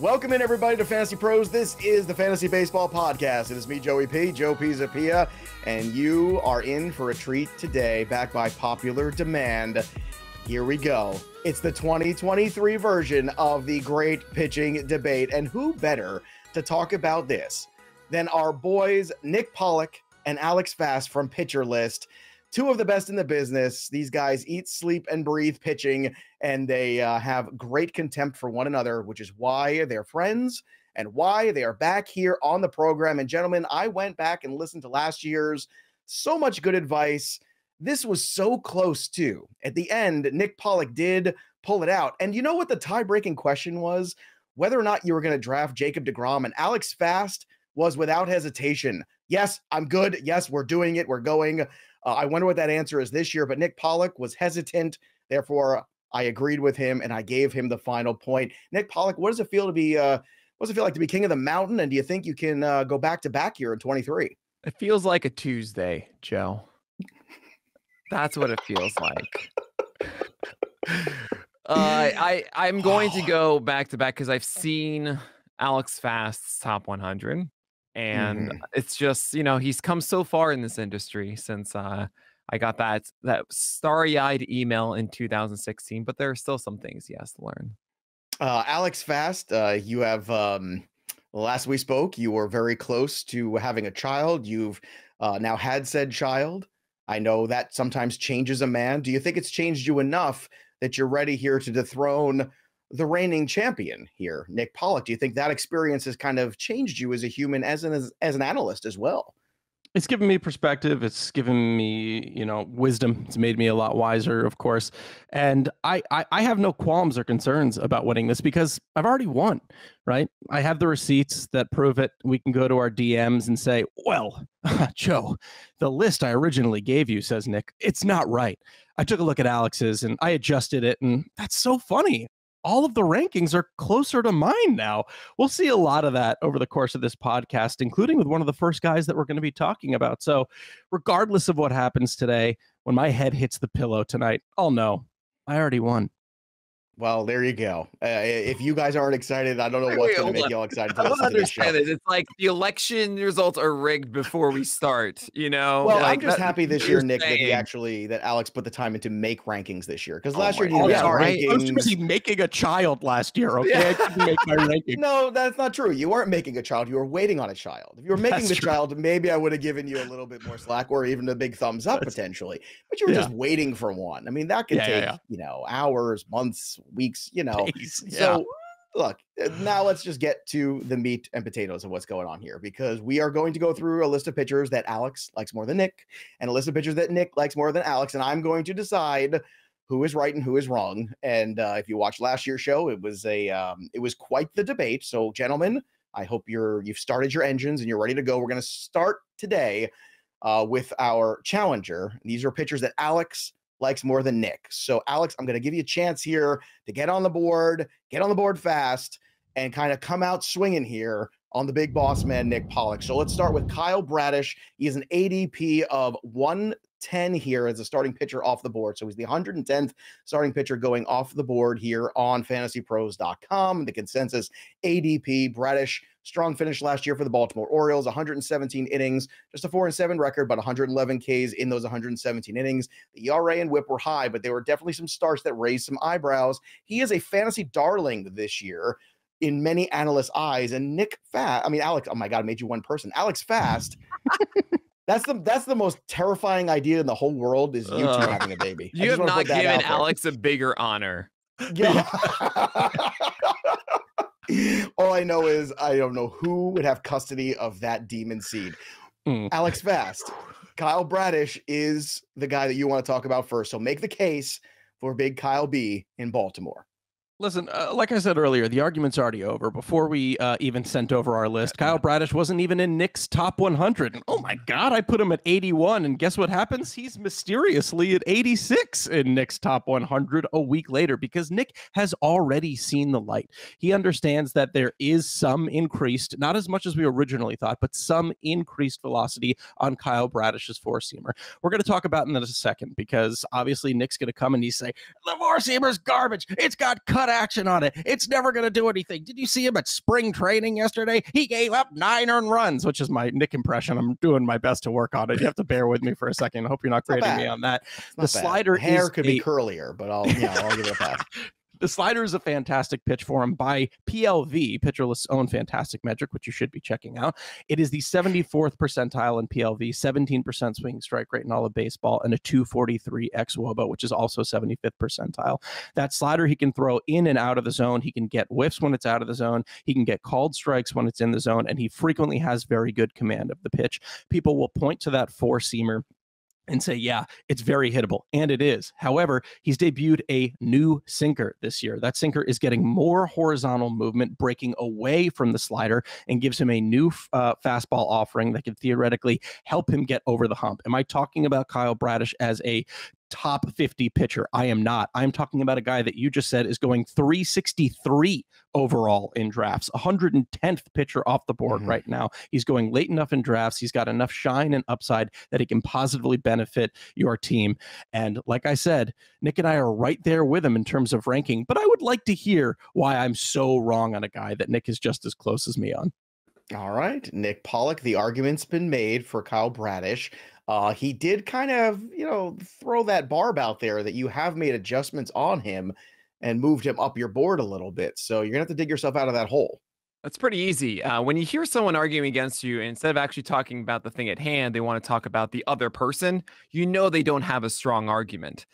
Welcome in, everybody, to Fantasy Pros. This is the Fantasy Baseball Podcast. It is me, Joey P, Joe Pisapia, and you are in for a treat today, backed by popular demand. Here we go. It's the 2023 version of the great pitching debate, and who better to talk about this than our boys Nick Pollack and Alex Fast from Pitcher List. Two of the best in the business. These guys eat, sleep, and breathe pitching, and they have great contempt for one another, which is why they're friends and why they are back here on the program. And gentlemen, I went back and listened to last year's. So much good advice. This was so close too. At the end, Nick Pollack did pull it out. And you know what the tie-breaking question was? Whether or not you were going to draft Jacob deGrom, and Alex Fast was without hesitation. Yes, I'm good. Yes, we're doing it. We're going. I wonder what that answer is this year, but Nick Pollack was hesitant. Therefore, I agreed with him and I gave him the final point. Nick Pollack, what does it feel to be, what does it feel like to be king of the mountain? And do you think you can go back to back here in 23? It feels like a Tuesday, Joe. That's what it feels like. I'm going to go back to back because I've seen Alex Fast's top 100. And it's just, you know, he's come so far in this industry since I got that starry-eyed email in 2016, but there are still some things he has to learn. Alex Fast, you have, last we spoke, you were very close to having a child. You've now had said child. I know that sometimes changes a man. Do you think it's changed you enough that you're ready here to dethrone the reigning champion here, Nick Pollack? Do you think that experience has kind of changed you as a human, as an analyst as well? It's given me perspective. It's given me, wisdom. It's made me a lot wiser, of course. And I have no qualms or concerns about winning this because I've already won, right? I have the receipts that prove it. We can go to our DMs and say, well, Joe, the list I originally gave you, says Nick, it's not right. I took a look at Alex's and I adjusted it, and that's so funny. All of the rankings are closer to mine now. We'll see a lot of that over the course of this podcast, including with one of the first guys that we're going to be talking about. So regardless of what happens today, when my head hits the pillow tonight, I'll know I already won. Well, there you go. If you guys aren't excited, I don't know what's going to make y'all excited to listen to this show. It's like the election results are rigged before we start, you know? Well, like, I'm just happy this year, Nick, that Alex put the time into make rankings this year. Because last year, you I was busy making a child last year, okay? Yeah. I couldn't make my ranking. No, that's not true. You weren't making a child. You were waiting on a child. If you were making the child, maybe I would have given you a little bit more slack or even a big thumbs up potentially. But you were just waiting for one. I mean, that could take, hours, months, weeks, So look, now let's just get to the meat and potatoes of what's going on here, because we are going to go through a list of pitchers that Alex likes more than Nick and a list of pitchers that Nick likes more than Alex. And I'm going to decide who is right and who is wrong. And if you watched last year's show, it was quite the debate. So gentlemen, I hope you've started your engines and you're ready to go. We're going to start today with our challenger. These are pitchers that Alex likes more than Nick. So Alex, I'm going to give you a chance here to get on the board fast, and kind of come out swinging here on the big boss man, Nick Pollack. So let's start with Kyle Bradish. He is an ADP of 110 here as a starting pitcher off the board. So he's the 110th starting pitcher going off the board here on FantasyPros.com. The consensus ADP, Bradish, strong finish last year for the Baltimore Orioles, 117 innings, just a 4-7 record, but 111 Ks in those 117 innings. The ERA and WHIP were high, but there were definitely some starts that raised some eyebrows. He is a fantasy darling this year in many analysts' eyes. And Alex, oh my God, I made you one person. Alex Fast. That's the most terrifying idea in the whole world, is you two having a baby. You have not given Alex a bigger honor. Yeah. All I know is I don't know who would have custody of that demon seed. Alex Fast. Kyle Bradish is the guy that you want to talk about first. So make the case for big Kyle B in Baltimore. Listen, like I said earlier, the argument's already over. Before we even sent over our list, Kyle Bradish wasn't even in Nick's top 100. And oh my God, I put him at 81. And guess what happens? He's mysteriously at 86 in Nick's top 100 a week later, because Nick has already seen the light. He understands that there is some increased, not as much as we originally thought, but some increased velocity on Kyle Bradish's four-seamer. We're going to talk about it in a second, because obviously Nick's going to come and he's say, the four-seamer's garbage. It's got cut action on it. It's never going to do anything. Did you see him at spring training yesterday? He gave up 9 earned runs, which is my Nick impression. I'm doing my best to work on it. You have to bear with me for a second. I hope you're not grading me on that. The slider hair could be curlier, but I'll give it a pass. The slider is a fantastic pitch for him by PLV, Pitcherlist's own fantastic metric, which you should be checking out. It is the 74th percentile in PLV, 17% swinging strike rate in all of baseball, and a 243 xWOBA, which is also 75th percentile. That slider he can throw in and out of the zone. He can get whiffs when it's out of the zone. He can get called strikes when it's in the zone, and he frequently has very good command of the pitch. People will point to that four-seamer and say, yeah, it's very hittable. And it is. However, he's debuted a new sinker this year. That sinker is getting more horizontal movement, breaking away from the slider, and gives him a new fastball offering that can theoretically help him get over the hump. Am I talking about Kyle Bradish as a top 50 pitcher? I am not. I'm talking about a guy that you just said is going 363 overall in drafts, 110th pitcher off the board right now. He's going late enough in drafts. He's got enough shine and upside that he can positively benefit your team. And like I said, Nick and I are right there with him in terms of ranking, but I would like to hear why I'm so wrong on a guy that Nick is just as close as me on. All right, Nick Pollack, the argument's been made for Kyle Bradish. He did kind of, throw that barb out there that you have made adjustments on him and moved him up your board a little bit. So you're going to have to dig yourself out of that hole. That's pretty easy. When you hear someone arguing against you, instead of actually talking about the thing at hand, they want to talk about the other person, they don't have a strong argument.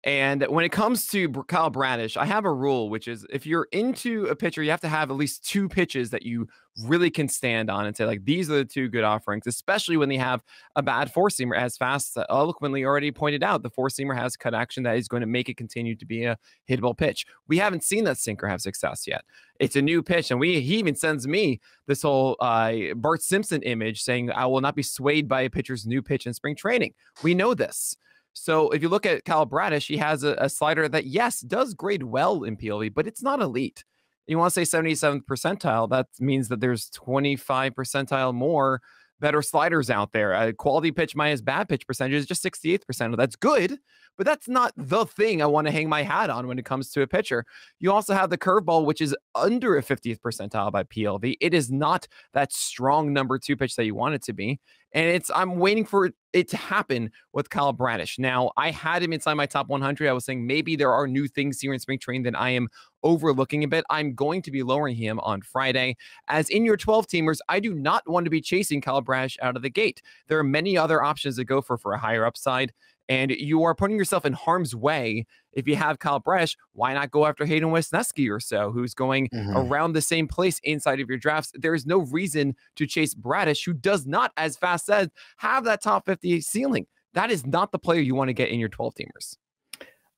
And when it comes to Kyle Bradish, I have a rule, which is if you're into a pitcher, you have to have at least 2 pitches that you really can stand on and say, like, these are the 2 good offerings, especially when they have a bad four-seamer. As Fast eloquently already pointed out, the four-seamer has cut action that is going to make it continue to be a hittable pitch. We haven't seen that sinker have success yet. It's a new pitch, and he even sends me this whole Bart Simpson image saying, I will not be swayed by a pitcher's new pitch in spring training. We know this. So if you look at Kyle Bradish, he has a slider that, yes, does grade well in PLV, but it's not elite. You want to say 77th percentile, that means that there's 25 percentile more better sliders out there. A quality pitch minus bad pitch percentage is just 68th percentile. That's good, but that's not the thing I want to hang my hat on when it comes to a pitcher. You also have the curveball, which is under a 50th percentile by PLV. It is not that strong number 2 pitch that you want it to be. And I'm waiting for it to happen with Kyle Bradish. Now, I had him inside my top 100. I was saying maybe there are new things here in spring training that I am overlooking a bit. I'm going to be lowering him on Friday. As in your 12-teamers, I do not want to be chasing Kyle Bradish out of the gate. There are many other options to go for a higher upside. And you are putting yourself in harm's way. If you have Kyle Bradish, why not go after Hayden Wesneski or so, who's going around the same place inside of your drafts? There is no reason to chase Bradish, who does not, as Fast said, have that top 50 ceiling. That is not the player you want to get in your 12-teamers.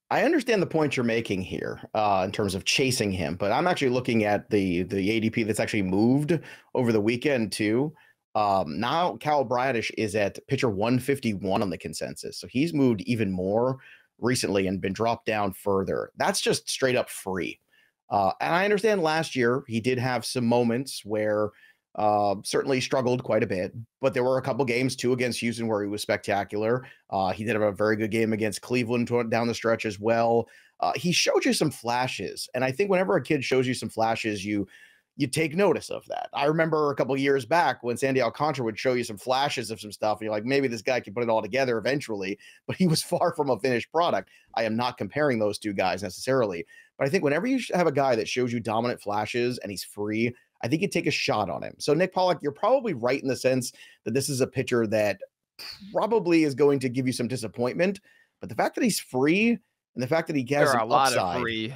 I understand the point you're making here in terms of chasing him, but I'm actually looking at the ADP that's actually moved over the weekend too. Now Kyle Bradish is at pitcher 151 on the consensus. So he's moved even more recently and been dropped down further. That's just straight up free. And I understand last year he did have some moments where certainly struggled quite a bit, but there were a couple games too against Houston where he was spectacular. He did have a very good game against Cleveland down the stretch as well. He showed you some flashes. And I think whenever a kid shows you some flashes, you take notice of that. I remember a couple of years back when Sandy Alcantara would show you some flashes of some stuff, and you're like, maybe this guy can put it all together eventually, but he was far from a finished product. I am not comparing those 2 guys necessarily, but I think whenever you have a guy that shows you dominant flashes and he's free, I think you take a shot on him. So Nick Pollack, you're probably right in the sense that this is a pitcher that probably is going to give you some disappointment, but the fact that he's free and the fact that he has a lot upside, of free.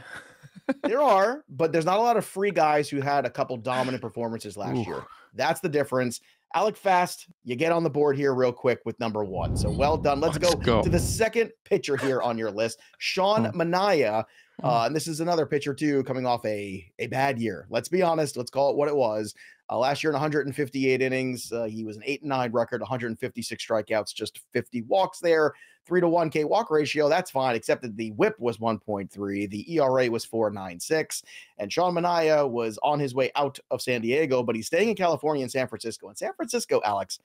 There are, but there's not a lot of free guys who had a couple dominant performances last year. That's the difference. Alec Fast, you get on the board here real quick with number 1. So well done. Let's go to the second pitcher here on your list, Sean Manaea. And this is another pitcher too, coming off a bad year. Let's be honest. Let's call it what it was. Last year in 158 innings, he was an 8-9 record, 156 strikeouts, just 50 walks there, 3-to-1 K walk ratio. That's fine, except that the WHIP was 1.3, the ERA was 4.96, and Sean Manaea was on his way out of San Diego, but he's staying in California and San Francisco. And San Francisco, Alex,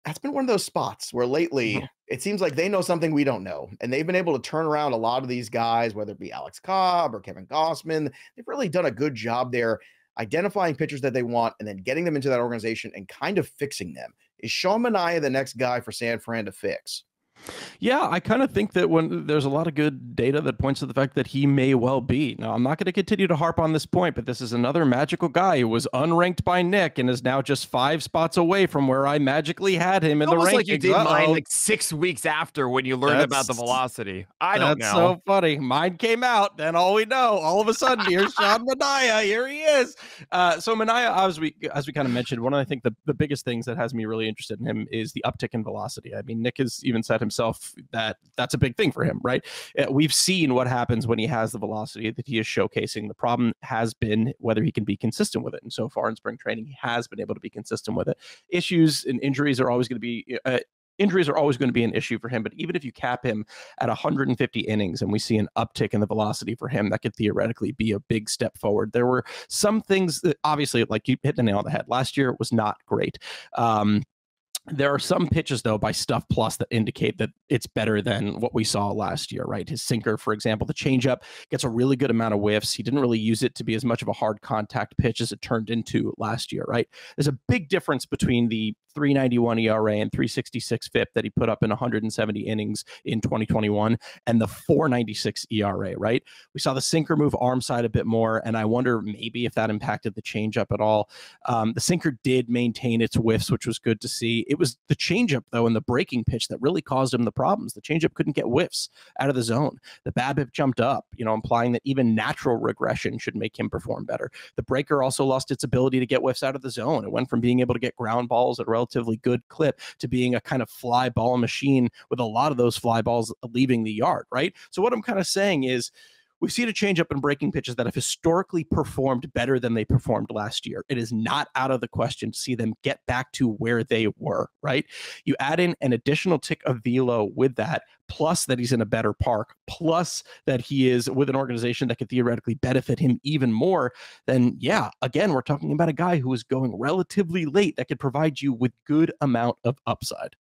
that's been one of those spots where lately it seems like they know something we don't know. And they've been able to turn around a lot of these guys, whether it be Alex Cobb or Kevin Gossman. They've really done a good job there identifying pitchers that they want and then getting them into that organization and kind of fixing them. Is Sean Manaea the next guy for San Fran to fix? Yeah, I kind of think that when there's a lot of good data that points to the fact that he may well be. Now, I'm not going to continue to harp on this point, but this is another magical guy who was unranked by Nick and is now just 5 spots away from where I magically had him in the rankings. Like you did mine like 6 weeks after when you learned about the velocity. I don't know. That's so funny. Mine came out, then all we know, all of a sudden, here's Sean Manaea. Here he is. So Manaea, as we kind of mentioned, one of I think the biggest things that has me really interested in him is the uptick in velocity. I mean, Nick has even said himself that's a big thing for him, right? We've seen what happens when he has the velocity that he is showcasing. The problem has been whether he can be consistent with it. And so far in spring training, he has been able to be consistent with it. Issues and injuries are always going to be an issue for him. But even if you cap him at 150 innings and we see an uptick in the velocity for him, that could theoretically be a big step forward. There were some things that obviously, like you hit the nail on the head. Last year was not great. There are some pitches, though, by Stuff Plus that indicate that it's better than what we saw last year, right? His sinker, for example, the changeup gets a really good amount of whiffs. He didn't really use it to be as much of a hard contact pitch as it turned into last year, right? There's a big difference between the 391 ERA and 366 FIP that he put up in 170 innings in 2021 and the 496 ERA, right? We saw the sinker move arm side a bit more, and I wonder maybe if that impacted the changeup at all. The sinker did maintain its whiffs, which was good to see. It was the changeup, though, and the breaking pitch that really caused him the problems. The changeup couldn't get whiffs out of the zone. The BABIP jumped up, implying that even natural regression should make him perform better. The breaker also lost its ability to get whiffs out of the zone. It went from being able to get ground balls at a relatively good clip to being a kind of fly ball machine with a lot of those fly balls leaving the yard, right? So what I'm kind of saying is, we've seen a change up in breaking pitches that have historically performed better than they performed last year. It is not out of the question to see them get back to where they were, right? You add in an additional tick of velo with that, plus that he's in a better park, plus that he is with an organization that could theoretically benefit him even more, then yeah, again, we're talking about a guy who is going relatively late that could provide you with good amount of upside.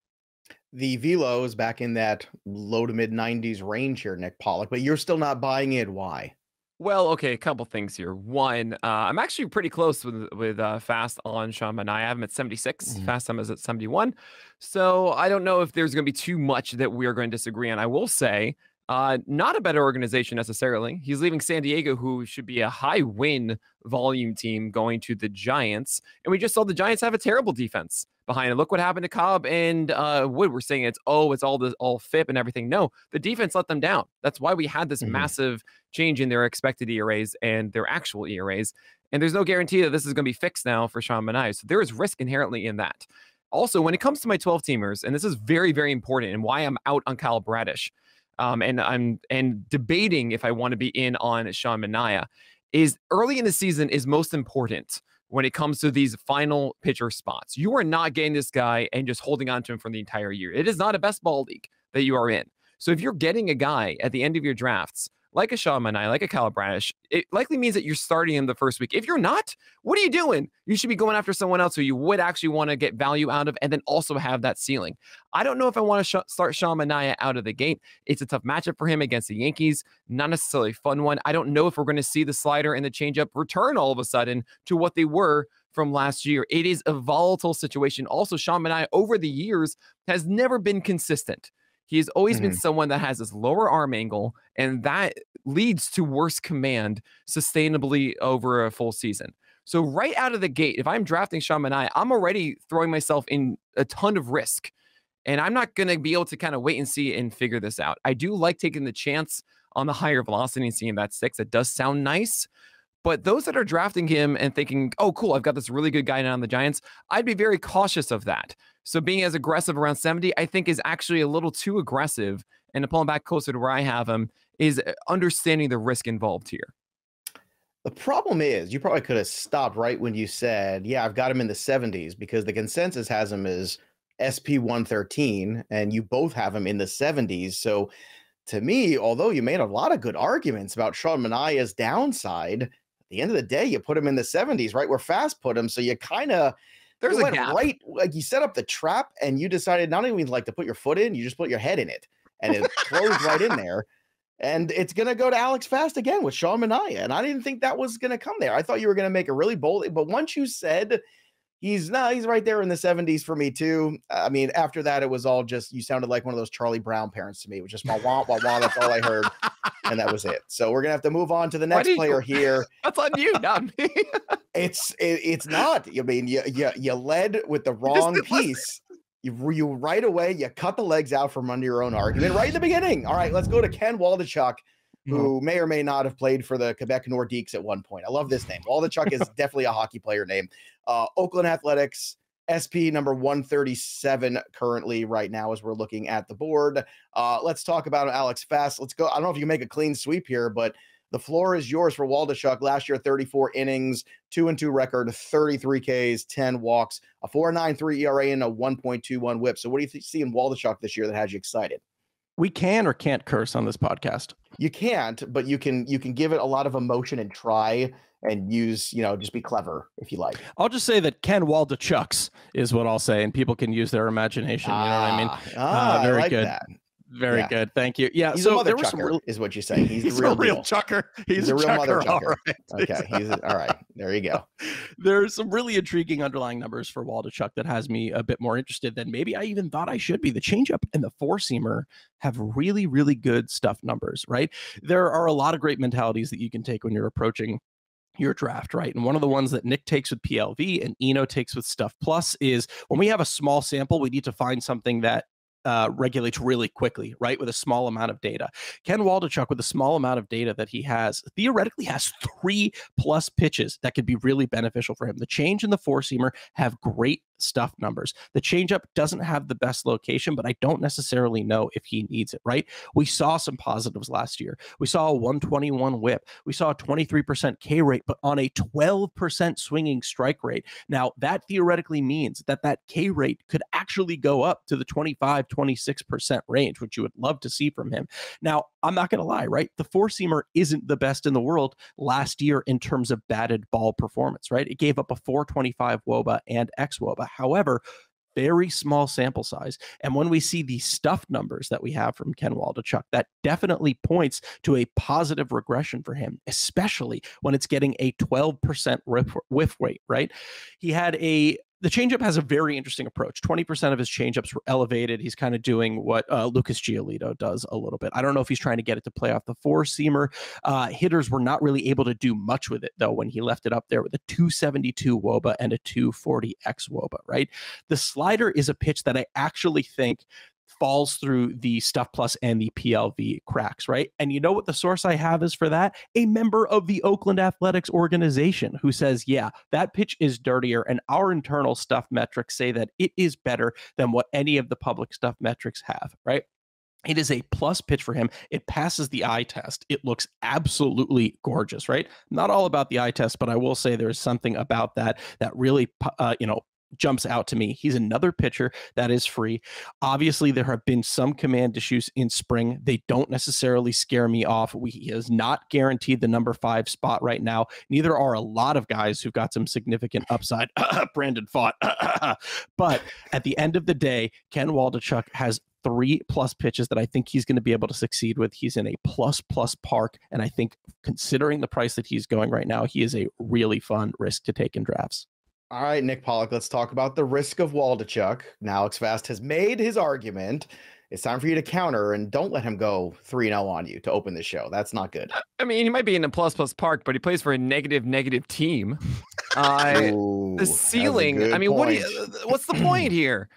The velo is back in that low to mid 90s range here, Nick Pollack, but you're still not buying it. Why? Well, okay, a couple things here. One, I'm actually pretty close with Fast on Sean Manaea. I have him at 76. Fast time is at 71. So I don't know if there's going to be too much that we are going to disagree on. I will say, not a better organization necessarily. He's leaving San Diego, who should be a high win volume team, going to the Giants. And we just saw the Giants have a terrible defense behind it. Look what happened to Cobb and Wood. We're saying it's all FIP and everything. No, the defense let them down. That's why we had this massive change in their expected ERAs and their actual ERAs. And there's no guarantee that this is going to be fixed now for Sean Manaea. So there is risk inherently in that. Also, when it comes to my 12 teamers, and this is very, very important and why I'm out on Kyle Bradish, and I'm debating if I want to be in on Sean Manaea, is early in the season is most important when it comes to these final pitcher spots. You are not getting this guy and just holding on to him for the entire year. It is not a best ball league that you are in. So if you're getting a guy at the end of your drafts, like a Sean Manaea, like a Kyle Bradish, it likely means that you're starting him the first week. If you're not, what are you doing? You should be going after someone else who you would actually want to get value out of and then also have that ceiling. I don't know if I want to start Sean Manaea out of the gate. It's a tough matchup for him against the Yankees. Not necessarily a fun one. I don't know if we're going to see the slider and the changeup return all of a sudden to what they were from last year. It is a volatile situation. Also, Sean Manaea over the years has never been consistent. He has always been someone that has this lower arm angle, and that leads to worse command sustainably over a full season. So right out of the gate, if I'm drafting Sean Manaea, I'm already throwing myself in a ton of risk, and I'm not going to be able to kind of wait and see and figure this out. I do like taking the chance on the higher velocity and seeing that sticks. It does sound nice. But those that are drafting him and thinking, oh, cool, I've got this really good guy now on the Giants, I'd be very cautious of that. So being as aggressive around 70, I think is actually a little too aggressive. And to pull him back closer to where I have him is understanding the risk involved here. The problem is you probably could have stopped right when you said, yeah, I've got him in the 70s, because the consensus has him as SP 113 and you both have him in the 70s. So to me, although you made a lot of good arguments about Sean Manaea's downside, at the end of the day, you put him in the 70s, right where Fast put him. So you kind of There's a gap. Right, like you set up the trap and you decided not even like to put your foot in, you just put your head in it and it closed right in there. And it's going to go to Alex Fast again with Sean Manaea. And I didn't think that was going to come there. I thought you were going to make a really bold, but once you said he's right there in the 70s for me too. I mean, after that, it was all just, you sounded like one of those Charlie Brown parents to me. It was just wah, wah, wah, wah. That's all I heard. And that was it. So we're going to have to move on to the next player here. That's on you, not me. It's not. I mean, you led with the wrong piece. You right away, you cut the legs out from under your own argument right in the beginning. All right, let's go to Ken Waldichuk, who may or may not have played for the Quebec Nordiques at one point. I love this name. Waldichuk is definitely a hockey player name. Oakland Athletics, SP number 137 currently right now as we're looking at the board. Let's talk about Alex Fast. Let's go. I don't know if you can make a clean sweep here, but the floor is yours for Waldichuk. Last year, 34 innings, 2-2 record, 33 Ks, 10 walks, a 4.93 ERA, and a 1.21 WHIP. So what do you see in Waldichuk this year that has you excited? We can or can't curse on this podcast. You can't, but you can give it a lot of emotion and try and use, just be clever if you like. I'll just say that Ken Waldichuks is what I'll say, and people can use their imagination. You know what I mean? Very I like good. That. Very good. Thank you. Yeah. He's so a mother there was chucker, is what you say. He's the a real deal. chucker. He's a real chucker, mother chucker. All right. Okay. All right. There you go. There's some really intriguing underlying numbers for Waldichuk that has me a bit more interested than maybe I even thought I should be. The changeup and the four-seamer have really, really good stuff numbers, right? There are a lot of great mentalities that you can take when you're approaching your draft, right? And one of the ones that Nick takes with PLV and Eno takes with Stuff Plus is when we have a small sample, we need to find something that regulates really quickly, right? With a small amount of data. Ken Waldichuk, with a small amount of data that he has, theoretically has 3+ pitches that could be really beneficial for him. The change and the four-seamer have great stuff numbers. The changeup doesn't have the best location, but I don't necessarily know if he needs it, right? We saw some positives last year. We saw a 121 whip. We saw a 23% K rate, but on a 12% swinging strike rate. Now, that theoretically means that K rate could actually go up to the 25-26% range, which you would love to see from him. Now, I'm not going to lie, right? The four-seamer isn't the best in the world last year in terms of batted ball performance, right? It gave up a 425 WOBA and xWOBA. However, very small sample size. And when we see the stuff numbers that we have from Ken Waldichuk, that definitely points to a positive regression for him, especially when it's getting a 12% whiff rate, right? The changeup has a very interesting approach. 20% of his changeups were elevated. He's kind of doing what Lucas Giolito does a little bit. I don't know if he's trying to get it to play off the four-seamer. Hitters were not really able to do much with it, though, when he left it up there with a 272 WOBA and a 240 xWOBA, right? The slider is a pitch that I actually think falls through the Stuff Plus and the PLV cracks, right? And you know what the source I have is for that? A member of the Oakland Athletics organization who says, yeah, that pitch is dirtier, and our internal stuff metrics say that it is better than what any of the public stuff metrics have, right? It is a plus pitch for him. It passes the eye test. It looks absolutely gorgeous, right? Not all about the eye test, but I will say there's something about that really, jumps out to me. He's another pitcher that is free. Obviously, there have been some command issues in spring. They don't necessarily scare me off. He is not guaranteed the number 5 spot right now. Neither are a lot of guys who've got some significant upside. Brandon fought. But at the end of the day, Ken Waldichuk has 3+ pitches that I think he's going to be able to succeed with. He's in a plus park. And I think considering the price that he's going right now, he is a really fun risk to take in drafts. All right, Nick Pollack, let's talk about the risk of Waldichuk. Now, Alex Fast has made his argument. It's time for you to counter, and don't let him go 3-0 on you to open the show. That's not good. I mean, he might be in a plus park, but he plays for a negative team. The ceiling. I mean, what's the point here?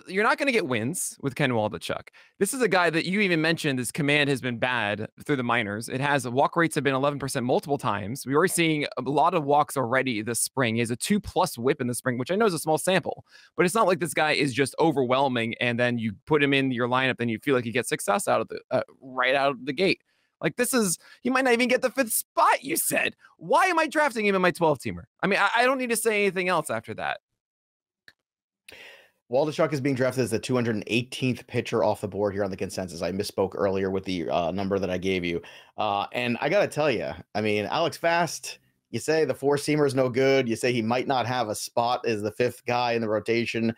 You're not going to get wins with Ken Waldichuk. This is a guy that you even mentioned. His command has been bad through the minors. Walk rates have been 11% multiple times. We were seeing a lot of walks already this spring. He has a 2+ whip in the spring, which I know is a small sample, but it's not like this guy is just overwhelming. And then you put him in your lineup and you feel like he gets success out of right out of the gate. Like he might not even get the 5th spot. You said, why am I drafting him in my 12-teamer? I mean, I don't need to say anything else after that. Waldichuk is being drafted as the 218th pitcher off the board here on the consensus. I misspoke earlier with the number that I gave you. And I got to tell you, I mean, Alex Fast, You say the four-seamer is no good. You say he might not have a spot as the fifth guy in the rotation.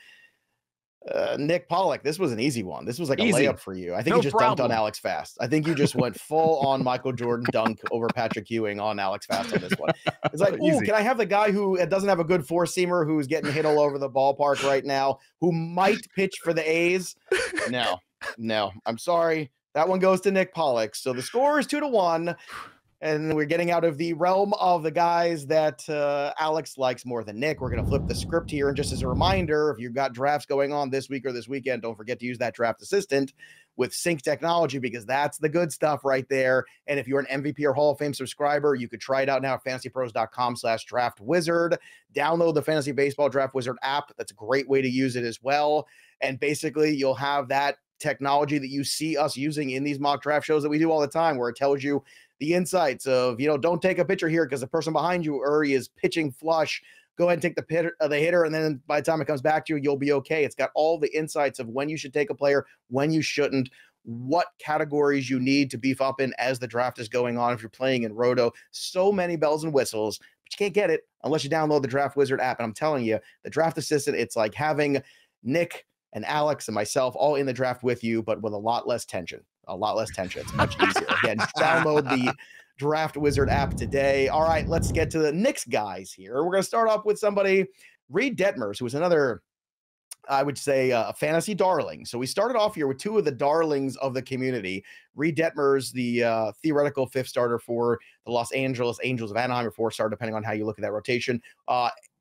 Nick Pollack, this was an easy one. This was like a layup for you. I think you just dunked on Alex Fast. I think you just went full on Michael Jordan dunk over Patrick Ewing on Alex Fast on this one. It's like, ooh, can I have the guy who doesn't have a good four-seamer who's getting hit all over the ballpark right now, who might pitch for the A's? No, I'm sorry. That one goes to Nick Pollack. So the score is 2-1. And we're getting out of the realm of the guys that Alex likes more than Nick. We're going to flip the script here. And just as a reminder, if you've got drafts going on this week or this weekend, don't forget to use that draft assistant with Sync technology, because that's the good stuff right there. And if you're an MVP or Hall of Fame subscriber, you could try it out now at fantasypros.com/draftwizard. Download the Fantasy Baseball Draft Wizard app. That's a great way to use it as well. And basically, you'll have that technology that you see us using in these mock draft shows that we do all the time, where it tells you the insights of, don't take a pitcher here because the person behind you already is pitching flush. Go ahead and take the hitter, and then by the time it comes back to you, you'll be okay. It's got all the insights of when you should take a player, when you shouldn't, what categories you need to beef up in as the draft is going on if you're playing in Roto. So many bells and whistles, but you can't get it unless you download the Draft Wizard app. And I'm telling you, the draft assistant, it's like having Nick and Alex and myself all in the draft with you, but with a lot less tension. It's much easier. Again, download the Draft Wizard app today. All right, let's get to the Knicks guys here. We're going to start off with somebody, Reid Detmers, who was another, I would say, a fantasy darling. So we started off here with two of the darlings of the community. Reid Detmers, the theoretical fifth starter for the Los Angeles Angels of Anaheim, or four-star, depending on how you look at that rotation.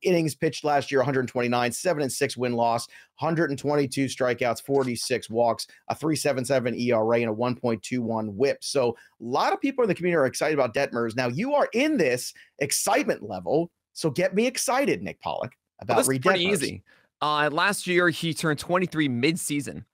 Innings pitched last year, 129, 7-6 win-loss, 122 strikeouts, 46 walks, a 3.77 ERA, and a 1.21 WHIP. So a lot of people in the community are excited about Detmers. Now, you are in this excitement level, so get me excited, Nick Pollack, about Reid Detmers. Pretty easy. Last year, he turned 23 mid-season,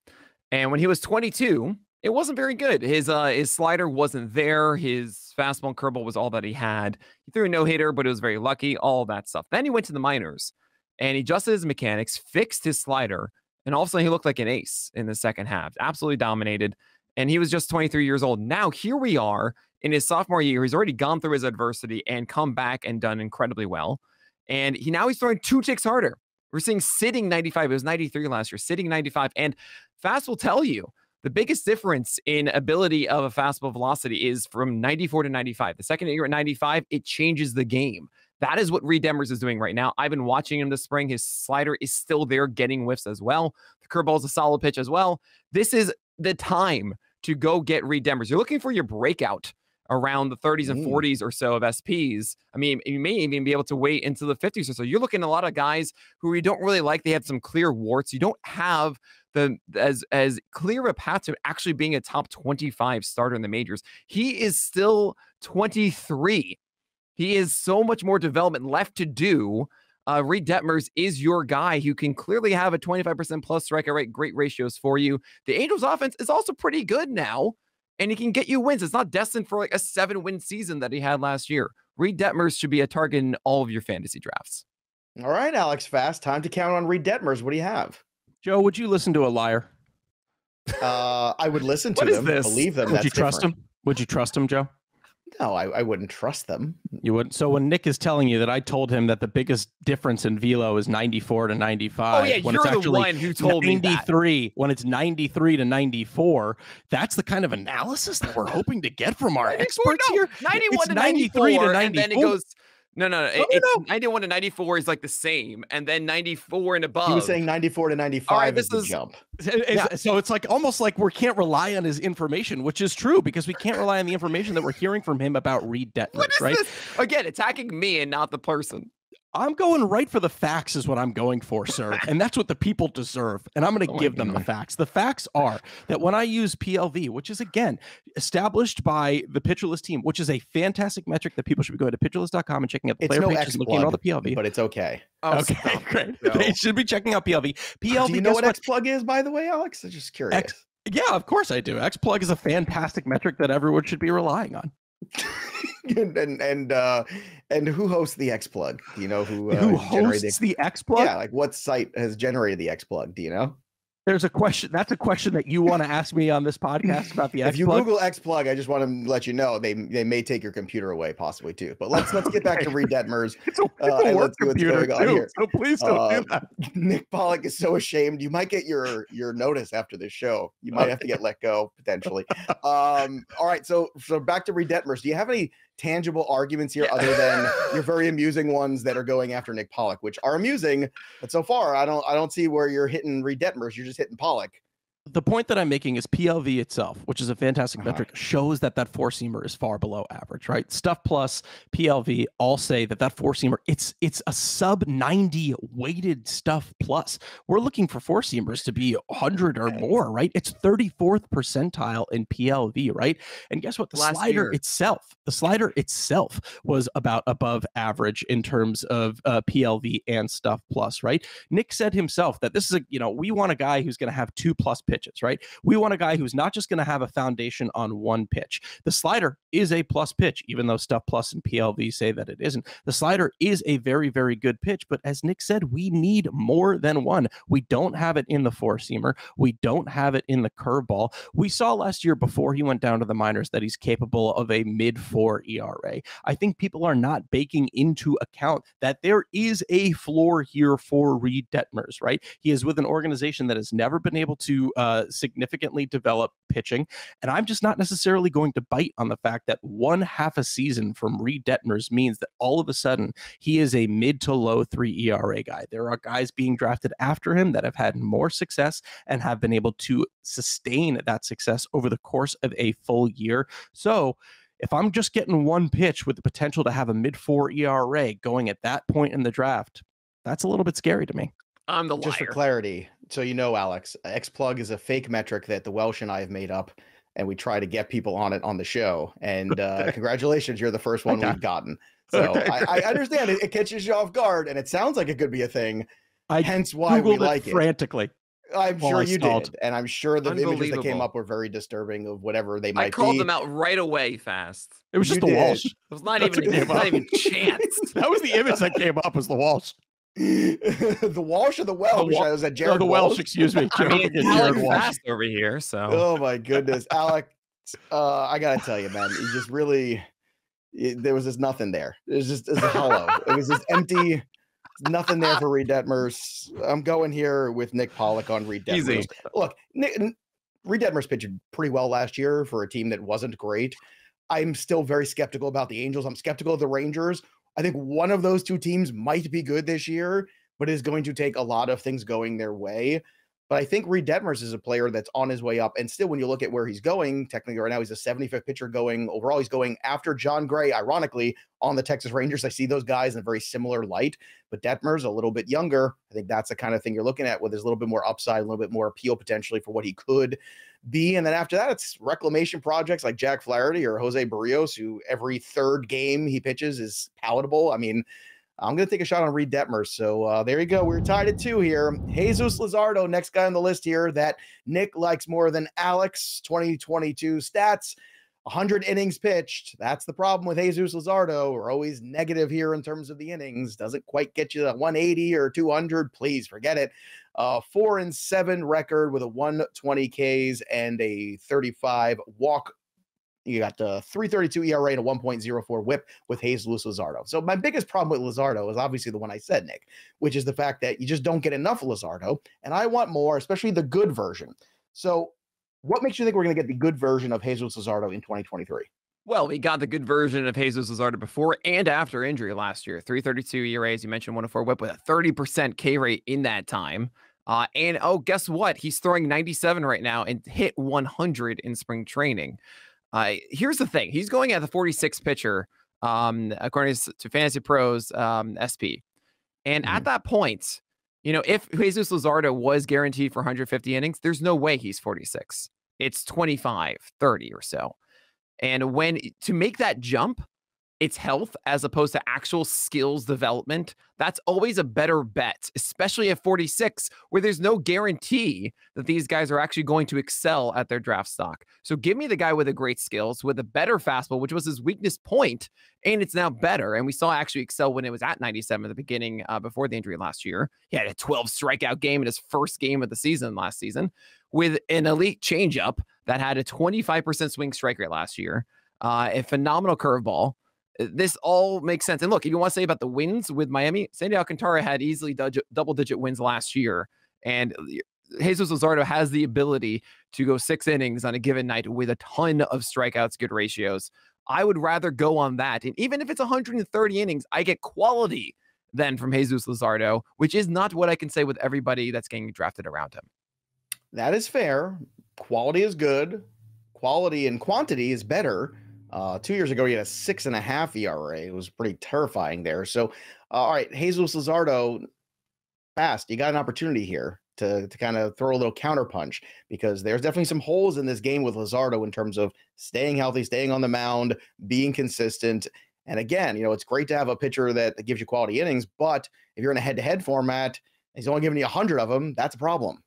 and when he was 22, it wasn't very good. His slider wasn't there. His fastball and curveball was all that he had. He threw a no-hitter, but it was very lucky, all that stuff. Then he went to the minors, and he adjusted his mechanics, fixed his slider, and all of a sudden he looked like an ace in the second half. Absolutely dominated, and he was just 23 years old. Now, here we are in his sophomore year. He's already gone through his adversity and come back and done incredibly well. And he's throwing 2 ticks harder. We're seeing sitting 95. It was 93 last year, sitting 95. And Fast will tell you, the biggest difference in ability of a fastball velocity is from 94 to 95. The second you're at 95, it changes the game. That is what Reid Detmers is doing right now. I've been watching him this spring. His slider is still there, getting whiffs as well. The curveball is a solid pitch as well. This is the time to go get Reid Detmers. You're looking for your breakout around the 30s and 40s or so of SPs. I mean, you may even be able to wait into the 50s or so. You're looking at a lot of guys who you don't really like. They have some clear warts. You don't have as clear a path to actually being a top 25 starter in the majors. He is still 23. He is so much more development left to do. Reid Detmers is your guy who can clearly have a 25% plus strikeout rate, great ratios for you. The Angels offense is also pretty good now, and he can get you wins. It's not destined for like a 7-win season that he had last year. Reid Detmers should be a target in all of your fantasy drafts. All right, Alex Fast, time to count on Reid Detmers. What do you have? Joe, would you listen to a liar? I would listen to them, believe them. Would you trust him? Would you trust him, Joe? No, I wouldn't trust them. You wouldn't. So when Nick is telling you that I told him that the biggest difference in velo is 94 to 95. Oh yeah, when you're it's the one who told 93, me that. When it's 93 to 94, that's the kind of analysis that we're hoping to get from our experts here. 91 to 93 to 94. And then it goes. No. It's 91 to 94 is like the same, and then 94 and above. He was saying 94 to 95 is the jump. So it's like almost like we can't rely on his information, which is true because we can't rely on the information that we're hearing from him about Reid Detmers, right? This? Again, attacking me and not the person. I'm going right for the facts is what I'm going for, sir. And that's what the people deserve. And I'm going to give them the facts. The facts are that when I use PLV, which is, again, established by the Pitcherlist team, which is a fantastic metric that people should be going to pitcherlist.com and checking out the player pages and looking at all the PLV. But it's okay. Okay, great. No. They should be checking out PLV. PLV. Do you know what Xplug is, by the way, Alex? I'm just curious. Yeah, of course I do. Xplug is a fantastic metric that everyone should be relying on. and who hosts the Xplug? Do you know who hosts the Xplug? Yeah, like what site has generated the Xplug? Do you know? There's a question. That's a question that you want to ask me on this podcast about the X-Plug. If you Google X-Plug, I just want to let you know they may take your computer away possibly too. But let's get back to Reid Detmers. It's a work computer too, so please don't do that. Nick Pollack is so ashamed. You might get your notice after this show. You might have to get let go potentially. All right, so back to Reid Detmers. Do you have any tangible arguments here other than your very amusing ones that are going after Nick Pollack, which are amusing, but so far I don't see where you're hitting Reid Detmers. You're just hitting Pollack. The point that I'm making is PLV itself, which is a fantastic metric, shows that four-seamer is far below average, right? Stuff Plus, PLV all say that four-seamer, it's a sub 90 weighted Stuff Plus. We're looking for four-seamers to be 100 or more, right? It's 34th percentile in PLV, right? And guess what? The slider itself was about above average in terms of PLV and Stuff Plus, right? Nick said himself that this is we want a guy who's going to have 2+ pitches, right? We want a guy who's not just going to have a foundation on one pitch. The slider is a plus pitch, even though Stuff Plus and PLV say that it isn't. The slider is a very, very good pitch, but as Nick said, we need more than one. We don't have it in the four-seamer. We don't have it in the curveball. We saw last year before he went down to the minors that he's capable of a mid-4 ERA. I think people are not baking into account that there is a floor here for Reid Detmers, right? He is with an organization that has never been able to significantly develop pitching. And I'm just not necessarily going to bite on the fact that 1/2 a season from Reid Detmers means that all of a sudden he is a mid to low 3 ERA guy. There are guys being drafted after him that have had more success and have been able to sustain that success over the course of a full year. So if I'm just getting one pitch with the potential to have a mid-4 ERA going at that point in the draft, that's a little bit scary to me. I'm the liar. Just for clarity, so Alex, X-Plug is a fake metric that the Welsh and I have made up, and we try to get people on it on the show. And congratulations, you're the first one we've gotten. So I understand it catches you off guard, and it sounds like it could be a thing. Hence why we like it frantically. I'm sure you did, and I'm sure the images that came up were very disturbing of whatever they might be. I called them out right away fast. It was just the Walsh. It was not even a chance. That was the image that came up, was the Walsh. The Walsh or the Welsh? I was at Jared. No, the Welsh, excuse me. I mean, it's Jared fast over here. So. Oh my goodness, Alex! I gotta tell you, man, you just really. There was just nothing there. It was hollow. It was just empty. Nothing there for Reid Detmers. I'm going here with Nick Pollack on Reid Detmers. Easy. Look, Reid Detmers pitched pretty well last year for a team that wasn't great. I'm still very skeptical about the Angels. I'm skeptical of the Rangers. I think one of those two teams might be good this year, but is going to take a lot of things going their way. But I think Reid Detmers is a player that's on his way up. And still, when you look at where he's going, technically right now, he's a 75th pitcher going overall. He's going after John Gray, ironically, on the Texas Rangers. I see those guys in a very similar light, but Detmers a little bit younger. I think that's the kind of thing you're looking at where there's a little bit more upside, a little bit more appeal potentially for what he could be. And then after that, it's reclamation projects like Jack Flaherty or Jose Barrios, who every third game he pitches is palatable. I mean, I'm going to take a shot on Reid Detmers. So there you go. We're tied at 2 here. Jesus Luzardo, next guy on the list here that Nick likes more than Alex. 2022 stats, 100 innings pitched. That's the problem with Jesus Luzardo. We're always negative here in terms of the innings. Doesn't quite get you to 180 or 200. Please forget it. 4-7 record with a 120 Ks and a 35 walk. You got the 3.32 ERA and a 1.04 WHIP with Jesus Luzardo. So my biggest problem with Luzardo is obviously the one I said, Nick, which is the fact that you just don't get enough of Luzardo, and I want more, especially the good version. So what makes you think we're going to get the good version of Jesus Luzardo in 2023? Well, we got the good version of Jesus Luzardo before and after injury last year. 3.32 ERA, as you mentioned, 104 WHIP with a 30% K rate in that time. And guess what? He's throwing 97 right now and hit 100 in spring training. Here's the thing. He's going at the 46 pitcher, according to FantasyPros SP. And at that point, if Jesus Luzardo was guaranteed for 150 innings, there's no way he's 46. It's 25, 30 or so. And to make that jump, it's health as opposed to actual skills development, that's always a better bet, especially at 46, where there's no guarantee that these guys are actually going to excel at their draft stock. So give me the guy with the great skills, with a better fastball, which was his weakness point, and it's now better. And we saw actually excel when it was at 97 at the beginning before the injury last year. He had a 12 strikeout game in his first game of the season last season with an elite changeup that had a 25% swing strike rate last year, a phenomenal curveball. This all makes sense. And look, if you want to say about the wins with Miami, Sandy Alcantara had easily double-digit wins last year. And Jesus Luzardo has the ability to go 6 innings on a given night with a ton of strikeouts, good ratios. I would rather go on that. And even if it's 130 innings, I get quality then from Jesus Luzardo, which is not what I can say with everybody that's getting drafted around him. That is fair. Quality is good. Quality and quantity is better. 2 years ago, he had a 6.5 ERA. It was pretty terrifying there. So, all right, Jesus Luzardo, fast. You got an opportunity here to kind of throw a little counterpunch, because there's definitely some holes in this game with Luzardo in terms of staying healthy, staying on the mound, being consistent. And again, it's great to have a pitcher that gives you quality innings, but if you're in a head-to-head format, he's only giving you 100 of them, that's a problem.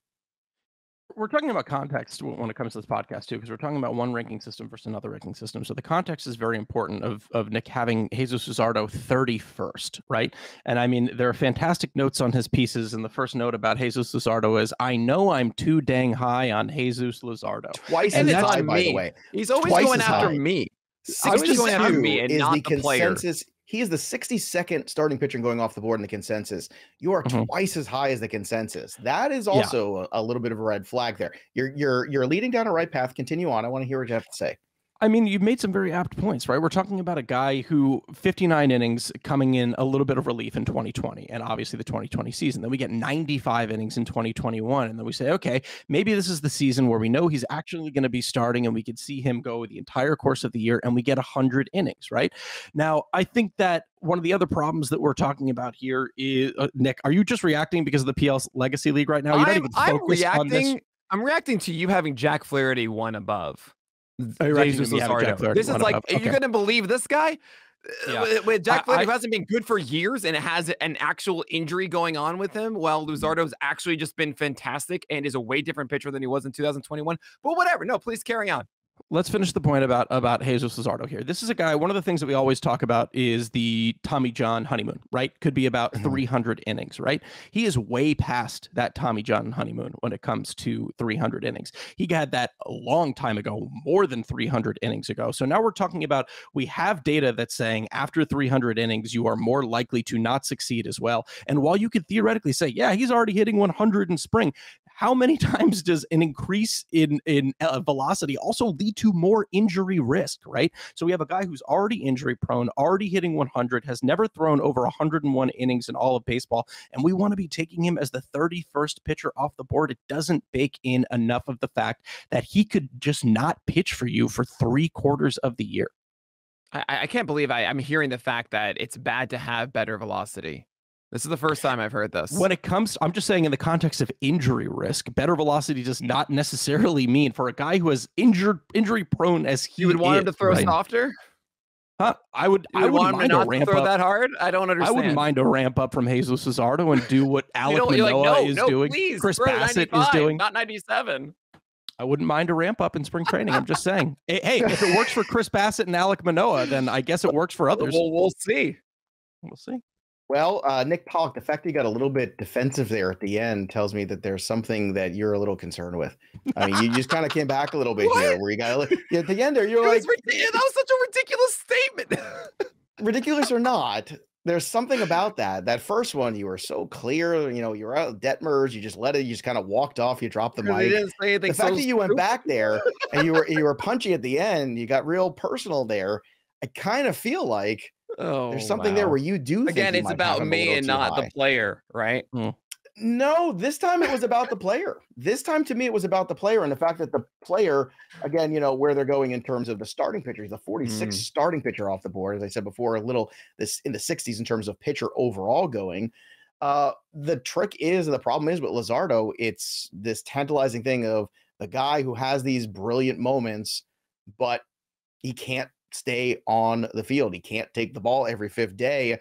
We're talking about context when it comes to this podcast too, because we're talking about one ranking system versus another ranking system. So the context is very important of Nick having Jesus Luzardo 31st, right? And I mean, there are fantastic notes on his pieces. And the first note about Jesus Luzardo is, I know I'm too dang high on Jesus Luzardo. Twice as high, by the way. He's always going after me. 62 after me and is not the player. consensus. He is the 62nd starting pitcher going off the board in the consensus. You are twice as high as the consensus. That is also a little bit of a red flag there. You're leading down a right path. Continue on. I want to hear what you have to say. I mean, you've made some very apt points, right? We're talking about a guy who 59 innings coming in a little bit of relief in 2020 and obviously the 2020 season. Then we get 95 innings in 2021. And then we say, okay, maybe this is the season where we know he's actually going to be starting and we could see him go the entire course of the year and we get 100 innings, right? Now, I think that one of the other problems that we're talking about here is, Nick, are you just reacting because of the PL Legacy League right now? You don't even focus on this. I'm reacting to you having Jack Flaherty one above. Jesus Luzardo. This is like, okay. Are you going to believe this guy? Yeah. With Jack Flaherty, who hasn't been good for years and has an actual injury going on with him, while Luzardo's actually just been fantastic and is a way different pitcher than he was in 2021. But whatever. No, please carry on. Let's finish the point about Jesus Luzardo here. This is a guy, one of the things that we always talk about is the Tommy John honeymoon, right? Could be about 300 innings, right? He is way past that Tommy John honeymoon when it comes to 300 innings. He had that a long time ago, more than 300 innings ago. So now we're talking about, we have data that's saying after 300 innings, you are more likely to not succeed as well. And while you could theoretically say, yeah, he's already hitting 100 in spring, how many times does an increase in velocity also lead to more injury risk, right? So we have a guy who's already injury prone, already hitting 100, has never thrown over 101 innings in all of baseball, and we want to be taking him as the 31st pitcher off the board. It doesn't bake in enough of the fact that he could just not pitch for you for 3/4 of the year. I can't believe I'm hearing the fact that it's bad to have better velocity. This is the first time I've heard this. When it comes, I'm just saying in the context of injury risk, better velocity does not necessarily mean for a guy who is injury prone as he is. You would want him to throw softer? Huh? I wouldn't mind a ramp up. That hard? I don't understand. I wouldn't mind a ramp up from Jesus Luzardo and do what Alec Manoa is doing. Please, Chris Bassett is doing. Not 97. I wouldn't mind a ramp up in spring training. I'm just saying. Hey, if it works for Chris Bassett and Alec Manoa, then I guess it works for others. We'll see. We'll see. Well, Nick Pollack, the fact that you got a little bit defensive there at the end tells me that there's something that you're a little concerned with. I mean, you just kind of came back a little bit here, where you got at the end there. You're like, that was such a ridiculous statement. Ridiculous or not, there's something about that. That first one, you were so clear. You were out Detmers. You just let it. You just kind of walked off. You dropped the mic. The fact that you went back there and you were punchy at the end, you got real personal there. I kind of feel like. There's something there where you do. Again, it's about me and not the player, right? No, this time it was about the player. This time, to me, it was about the player and the fact that the player, again, where they're going in terms of the starting pitcher. He's a 46 starting pitcher off the board, as I said before, in the 60s in terms of pitcher overall going. The trick is, and the problem is with Luzardo, it's this tantalizing thing of the guy who has these brilliant moments, but he can't stay on the field. He can't take the ball every 5th day.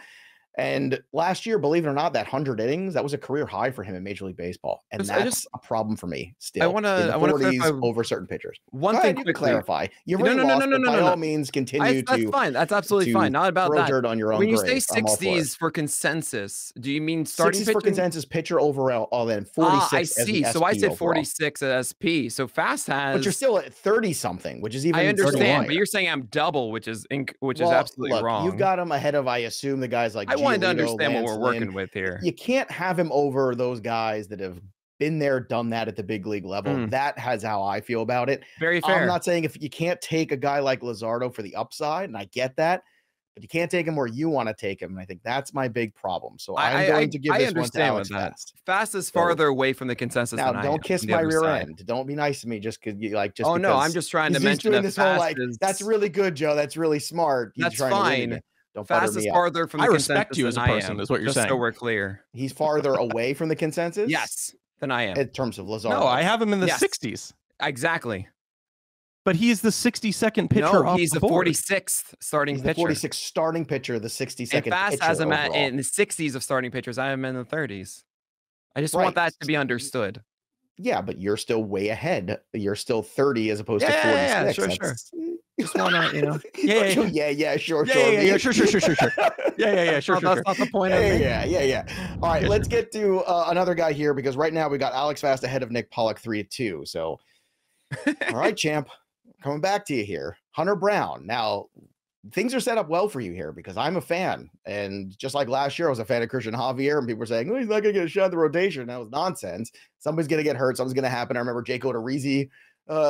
And last year, believe it or not, that 100 innings, that was a career high for him in Major League Baseball. And that's a problem for me still. I want to clarify over certain pitchers. One thing quickly. You clarify. You really lost, but by all means, continue That's fine. That's absolutely fine. Not about that. Dirt on your own when you grave. say 60s for consensus, do you mean starting 60s pitching? for consensus pitcher overall, then 46 I see. as so I said overall. 46 as SP. So Fast has. But you're still at 30 something, which is even. I understand, but you're saying I'm double, which is absolutely wrong. You've got him ahead of, I assume, the guys like. I wanted to understand what we're Lynn. working with here. You can't have him over those guys that have been there, done that at the big league level. That has how I feel about it. Very fair. I'm not saying if you can't take a guy like Luzardo for the upside, and I get that, but you can't take him where you want to take him. And I think that's my big problem. So I'm going to give this one to Alex Fast. Fast is farther away from the consensus than I am. Don't kiss my rear end. Don't be nice to me just because you like. Oh no, I'm just trying to mention that this whole like that's really good, Joe. That's really smart. That's fine. Fast is farther from the consensus. I respect you as a person, is what you're saying. Just so we're clear. He's farther away from the consensus? Yes, than I am. In terms of Luzardo. No, I have him in the 60s. Exactly. But he's the 62nd pitcher off he's the 46th starting pitcher. The 46th starting pitcher, the 62nd pitcher. Fast has him in the 60s of starting pitchers. I am in the 30s. I just want that to be understood. Yeah, but you're still way ahead. You're still 30 as opposed to 46. Yeah, sure. Just wanna, sure. Sure. Yeah, sure. That's not the point of it. Yeah. All right, let's get to another guy here because right now we got Alex Fast ahead of Nick Pollack 3-2. So, all right, champ, coming back to you here, Hunter Brown. Now, things are set up well for you here because I'm a fan, and just like last year, I was a fan of Christian Javier, and people were saying, he's not going to get a shot in the rotation. That was nonsense. Somebody's going to get hurt. Something's going to happen. I remember Jake Odorizzi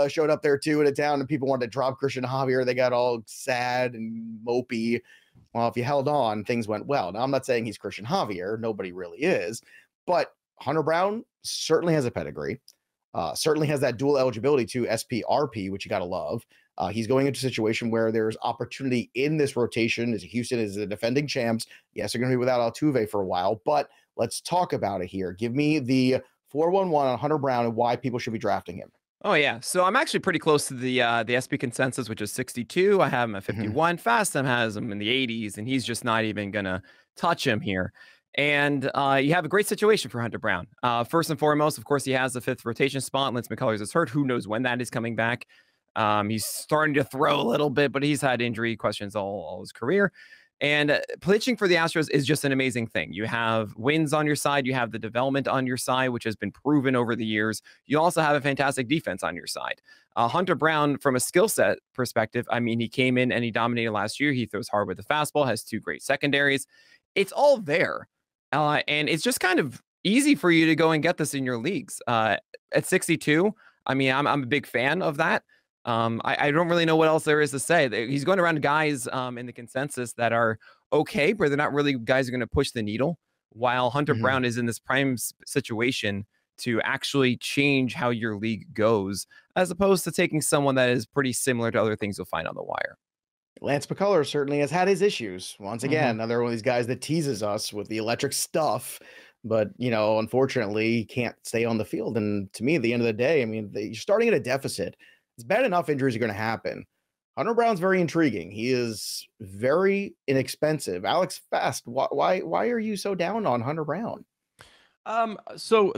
showed up there too in a town, and people wanted to drop Christian Javier. They got all sad and mopey. Well, if you held on, things went well. Now, I'm not saying he's Christian Javier. Nobody really is. But Hunter Brown certainly has a pedigree. Certainly has that dual eligibility to SP-RP, which you got to love. He's going into a situation where there's opportunity in this rotation. As Houston is the defending champs. Yes, they're going to be without Altuve for a while, but let's talk about it here. Give me the 4-1-1 on Hunter Brown and why people should be drafting him. Oh, yeah. So I'm actually pretty close to the SP consensus, which is 62. I have him at 51. Fastham has him in the 80s, and he's just not even going to touch him here. And you have a great situation for Hunter Brown. First and foremost, of course, he has the 5th rotation spot. Lince McCullers is hurt. Who knows when that is coming back? He's starting to throw a little bit, but he's had injury questions all his career. And pitching for the Astros is just an amazing thing. You have wins on your side. You have the development on your side, which has been proven over the years. You also have a fantastic defense on your side. Hunter Brown, from a skill set perspective, I mean, he came in and he dominated last year. He throws hard with the fastball, has 2 great secondaries. It's all there. And it's just kind of easy for you to go and get this in your leagues. At 62, I mean, I'm a big fan of that. I don't really know what else there is to say. He's going around guys in the consensus that are okay, but they're not really guys who are going to push the needle, while Hunter Brown is in this prime situation to actually change how your league goes, as opposed to taking someone that is pretty similar to other things you'll find on the wire. Lance McCullers certainly has had his issues. Once again, another one of these guys that teases us with the electric stuff, but, unfortunately, he can't stay on the field. And to me, at the end of the day, I mean, you're starting at a deficit. It's bad enough injuries are going to happen. Hunter Brown's very intriguing. He is very inexpensive. Alex Fast, why are you so down on Hunter Brown? So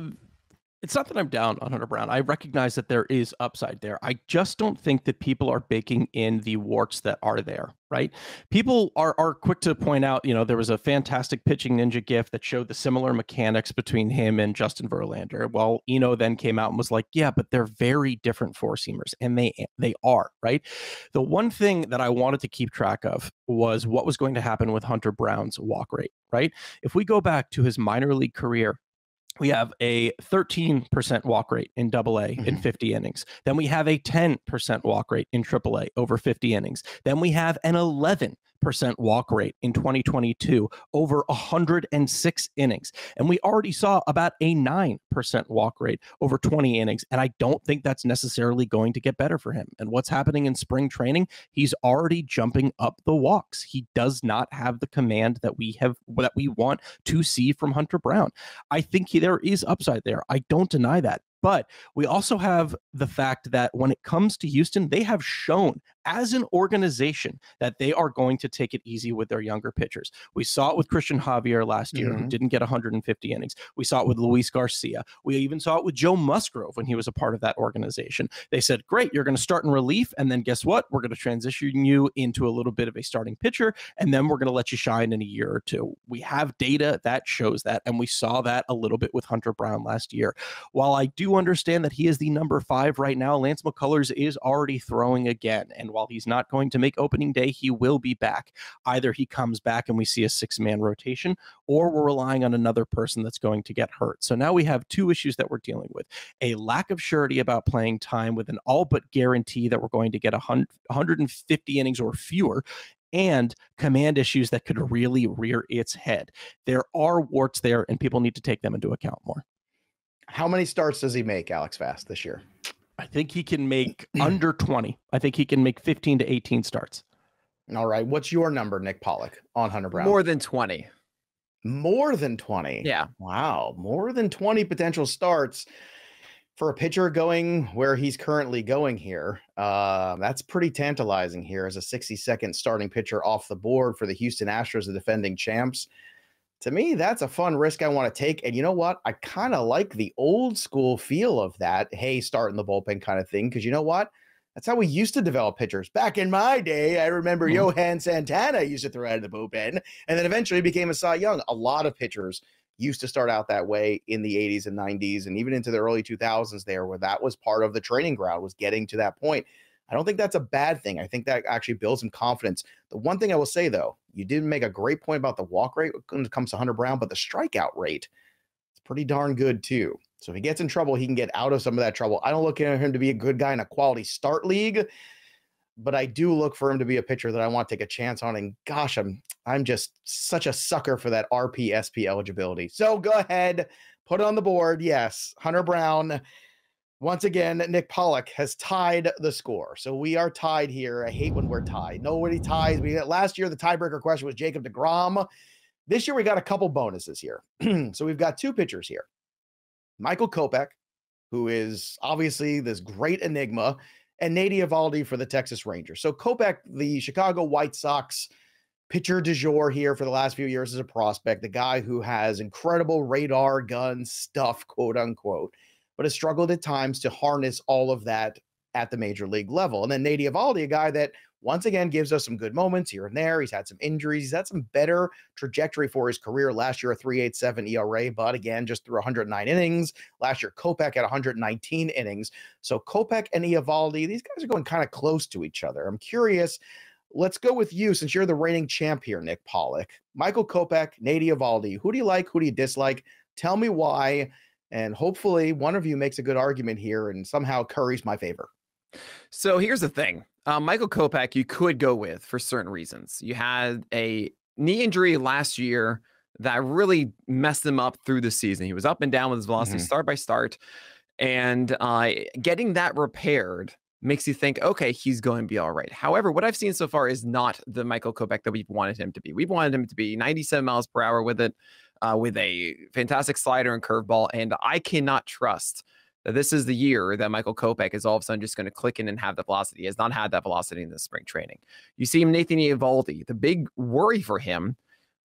it's not that I'm down on Hunter Brown. I recognize that there is upside there. I just don't think that people are baking in the warts that are there, right? People are quick to point out, there was a fantastic pitching ninja gif that showed the similar mechanics between him and Justin Verlander. Well, Eno then came out and was like, yeah, but they're very different four-seamers, and they are, right? The one thing that I wanted to keep track of was what was going to happen with Hunter Brown's walk rate, right? If we go back to his minor league career, we have a 13% walk rate in AA in 50 innings. Then we have a 10% walk rate in AAA over 50 innings. Then we have an 11% walk rate in 2022 over 106 innings. And we already saw about a 9% walk rate over 20 innings. And I don't think that's necessarily going to get better for him. And what's happening in spring training, he's already jumping up the walks. He does not have the command that we want to see from Hunter Brown. I think there is upside there. I don't deny that. But we also have the fact that when it comes to Houston, they have shown as an organization that they are going to take it easy with their younger pitchers. We saw it with Christian Javier last year, who didn't get 150 innings. We saw it with Luis Garcia. We even saw it with Joe Musgrove when he was a part of that organization. They said, great, you're going to start in relief, and then guess what? We're going to transition you into a little bit of a starting pitcher, and then we're going to let you shine in a year or two. We have data that shows that, and we saw that a little bit with Hunter Brown last year. While I do understand that he is the number 5 right now, Lance McCullers is already throwing again, and while he's not going to make opening day, he will be back. Either he comes back and we see a 6-man rotation, or we're relying on another person that's going to get hurt. So now we have 2 issues that we're dealing with: a lack of surety about playing time with an all but guarantee that we're going to get 150 innings or fewer, and command issues that could really rear its head. There are warts there, and people need to take them into account more. How many starts does he make, Alex Fast, this year? I think he can make under 20. I think he can make 15 to 18 starts. All right. What's your number, Nick Pollack, on Hunter Brown? More than 20. More than 20? Yeah. Wow. More than 20 potential starts for a pitcher going where he's currently going here. That's pretty tantalizing here as a 62nd starting pitcher off the board for the Houston Astros, the defending champs. To me, that's a fun risk I want to take. And you know what? I kind of like the old school feel of that, hey, start in the bullpen kind of thing. Because you know what? That's how we used to develop pitchers. Back in my day, I remember Johan Santana used to throw out of the bullpen and then eventually became a Cy Young. A lot of pitchers used to start out that way in the 80s and 90s and even into the early 2000s there, where that was part of the training ground, was getting to that point. I don't think that's a bad thing. I think that actually builds some confidence. The one thing I will say, though, you did make a great point about the walk rate when it comes to Hunter Brown, but the strikeout rate is pretty darn good, too. So if he gets in trouble, he can get out of some of that trouble. I don't look at him to be a good guy in a quality start league, but I do look for him to be a pitcher that I want to take a chance on. And gosh, I'm just such a sucker for that RP-SP eligibility. So go ahead, put it on the board. Yes, Hunter Brown. Once again, Nick Pollack has tied the score. So we are tied here. I hate when we're tied. Nobody ties. Last year, the tiebreaker question was Jacob deGrom. This year, we got a couple bonuses here. So we've got 2 pitchers here. Michael Kopech, who is obviously this great enigma, and Nate Eovaldi for the Texas Rangers. So Kopech, the Chicago White Sox pitcher du jour here for the last few years as a prospect, the guy who has incredible radar gun stuff, quote unquote, but has struggled at times to harness all of that at the major league level. And then Nate Eovaldi, a guy that once again gives us some good moments here and there. He's had some injuries. He's had some better trajectory for his career. Last year, a 3.87 ERA, but again, just through 109 innings. Last year, Kopech at 119 innings. So Kopech and Eovaldi, these guys are going kind of close to each other. I'm curious. Let's go with you since you're the reigning champ here, Nick Pollack. Michael Kopech, Nate Eovaldi. Who do you like? Who do you dislike? Tell me why. And hopefully one of you makes a good argument here and somehow curries my favor. So here's the thing. Michael Kopech, you could go with for certain reasons. You had a knee injury last year that really messed him up through the season. He was up and down with his velocity start by start. And getting that repaired makes you think, okay, he's going to be all right. However, what I've seen so far is not the Michael Kopech that we've wanted him to be. We've wanted him to be 97 miles per hour with it, with a fantastic slider and curveball. And I cannot trust that this is the year that Michael Kopech is all of a sudden just going to click in and have the velocity. He has not had that velocity in the spring training. You see him, Nathan Eovaldi. The big worry for him